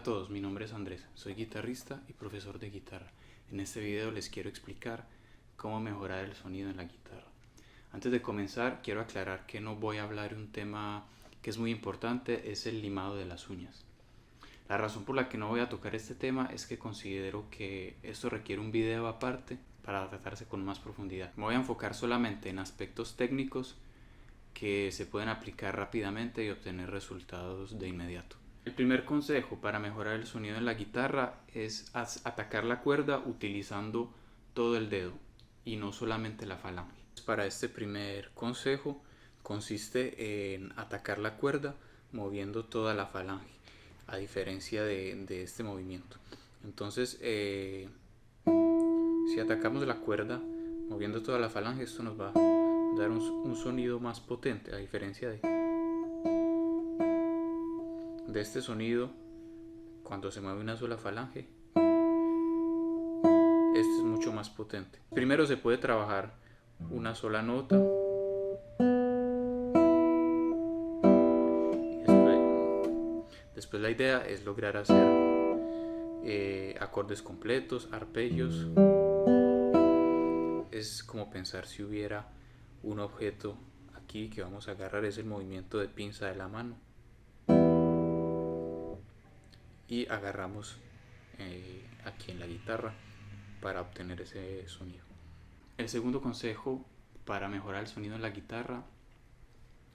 todos, mi nombre es Andrés, soy guitarrista y profesor de guitarra. En este video les quiero explicar cómo mejorar el sonido en la guitarra. Antes de comenzar, quiero aclarar que no voy a hablar de un tema que es muy importante, es el limado de las uñas. La razón por la que no voy a tocar este tema es que considero que esto requiere un video aparte para tratarse con más profundidad. Me voy a enfocar solamente en aspectos técnicos que se pueden aplicar rápidamente y obtener resultados de inmediato. El primer consejo para mejorar el sonido en la guitarra es atacar la cuerda utilizando todo el dedo y no solamente la falange. Para este primer consejo consiste en atacar la cuerda moviendo toda la falange, a diferencia de este movimiento. Entonces, si atacamos la cuerda moviendo toda la falange, esto nos va a dar un sonido más potente, a diferencia de este sonido cuando se mueve una sola falange. Este es mucho más potente. Primero se puede trabajar una sola nota y después la idea es lograr hacer acordes completos, arpegios. Es como pensar si hubiera un objeto aquí que vamos a agarrar, es el movimiento de pinza de la mano, y agarramos aquí en la guitarra para obtener ese sonido. El segundo consejo para mejorar el sonido en la guitarra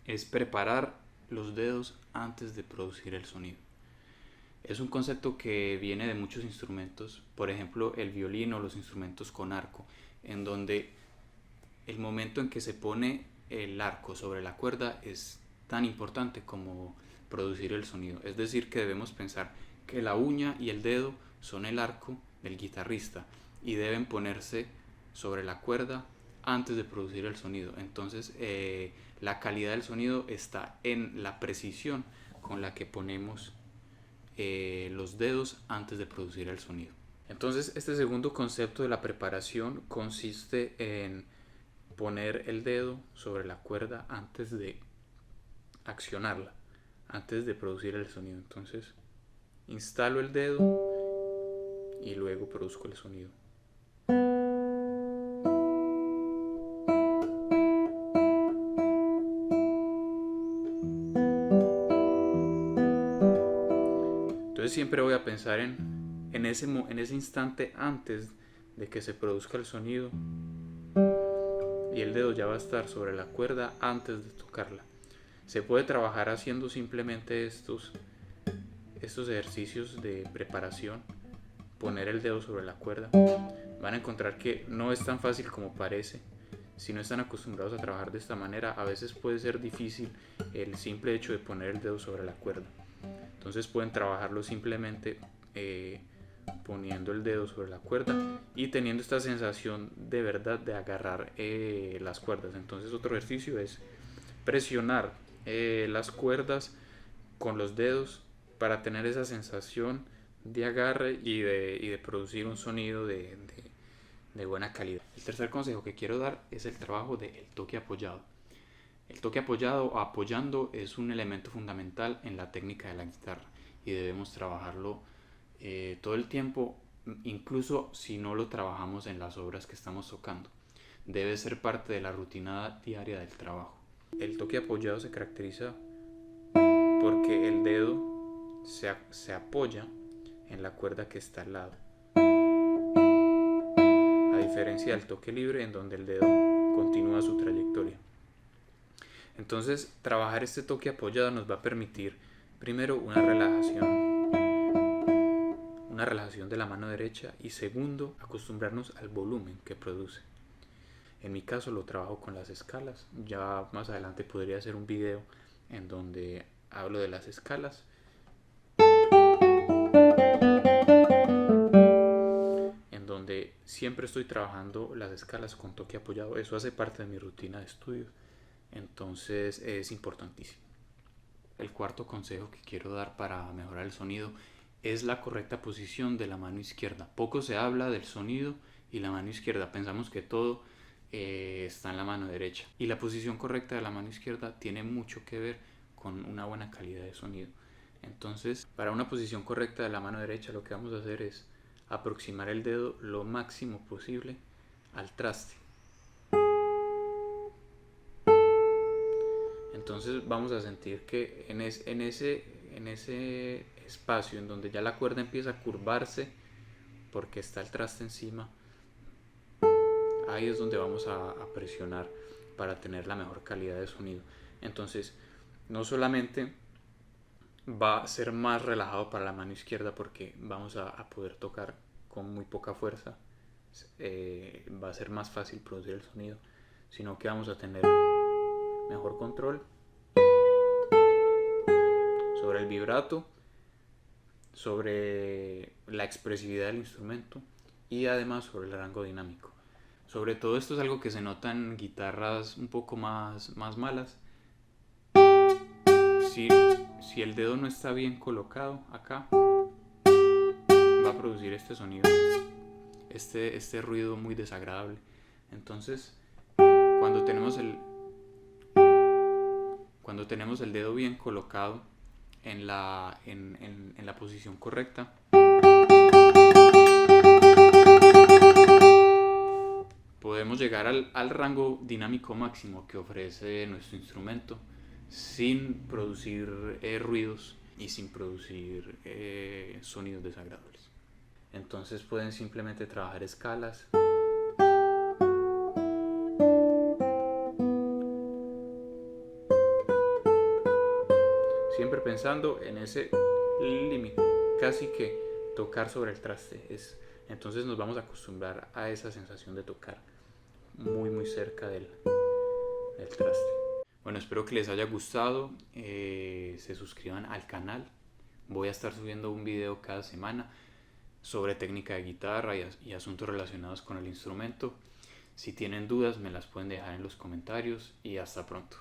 es preparar los dedos antes de producir el sonido. Es un concepto que viene de muchos instrumentos, por ejemplo el violín o los instrumentos con arco, en donde el momento en que se pone el arco sobre la cuerda es tan importante como producir el sonido. Es decir, que debemos pensar que la uña y el dedo son el arco del guitarrista y deben ponerse sobre la cuerda antes de producir el sonido. Entonces la calidad del sonido está en la precisión con la que ponemos los dedos antes de producir el sonido. Entonces este segundo concepto de la preparación consiste en poner el dedo sobre la cuerda antes de accionarla, antes de producir el sonido. Entonces instalo el dedo y luego produzco el sonido. Entonces siempre voy a pensar en ese instante antes de que se produzca el sonido, y el dedo ya va a estar sobre la cuerda antes de tocarla. Se puede trabajar haciendo simplemente estos ejercicios de preparación, poner el dedo sobre la cuerda. Van a encontrar que no es tan fácil como parece. Si no están acostumbrados a trabajar de esta manera, a veces puede ser difícil el simple hecho de poner el dedo sobre la cuerda. Entonces pueden trabajarlo simplemente poniendo el dedo sobre la cuerda y teniendo esta sensación de verdad de agarrar las cuerdas. Entonces otro ejercicio es presionar las cuerdas con los dedos para tener esa sensación de agarre y de producir un sonido de buena calidad. El tercer consejo que quiero dar es el trabajo del toque apoyado. El toque apoyado o apoyando es un elemento fundamental en la técnica de la guitarra y debemos trabajarlo todo el tiempo, incluso si no lo trabajamos en las obras que estamos tocando. Debe ser parte de la rutina diaria del trabajo. El toque apoyado se caracteriza porque el dedo se apoya en la cuerda que está al lado, a diferencia del toque libre en donde el dedo continúa su trayectoria. Entonces trabajar este toque apoyado nos va a permitir primero una relajación de la mano derecha, y segundo, acostumbrarnos al volumen que produce. En mi caso lo trabajo con las escalas. Ya más adelante podría hacer un video en donde hablo de las escalas. En donde siempre estoy trabajando las escalas con toque apoyado. Eso hace parte de mi rutina de estudio. Entonces es importantísimo. El cuarto consejo que quiero dar para mejorar el sonido es la correcta posición de la mano izquierda. Poco se habla del sonido y la mano izquierda. Pensamos que todo está en la mano derecha. Y la posición correcta de la mano izquierda tiene mucho que ver con una buena calidad de sonido. Entonces, para una posición correcta de la mano derecha, lo que vamos a hacer es aproximar el dedo lo máximo posible al traste. Entonces vamos a sentir que en ese espacio en donde ya la cuerda empieza a curvarse porque está el traste encima, ahí es donde vamos a presionar para tener la mejor calidad de sonido. Entonces, no solamente va a ser más relajado para la mano izquierda porque vamos a poder tocar con muy poca fuerza, va a ser más fácil producir el sonido, sino que vamos a tener mejor control sobre el vibrato, sobre la expresividad del instrumento y además sobre el rango dinámico. Sobre todo esto es algo que se nota en guitarras un poco más malas. Si el dedo no está bien colocado acá, va a producir este sonido, este ruido muy desagradable. Entonces, cuando tenemos el dedo bien colocado en la posición correcta, podemos llegar al rango dinámico máximo que ofrece nuestro instrumento sin producir ruidos y sin producir sonidos desagradables. Entonces pueden simplemente trabajar escalas, siempre pensando en ese límite, casi que tocar sobre el traste. Entonces nos vamos a acostumbrar a esa sensación de tocar muy cerca del traste. Bueno, espero que les haya gustado, se suscriban al canal. Voy a estar subiendo un video cada semana sobre técnica de guitarra y asuntos relacionados con el instrumento. Si tienen dudas me las pueden dejar en los comentarios y hasta pronto.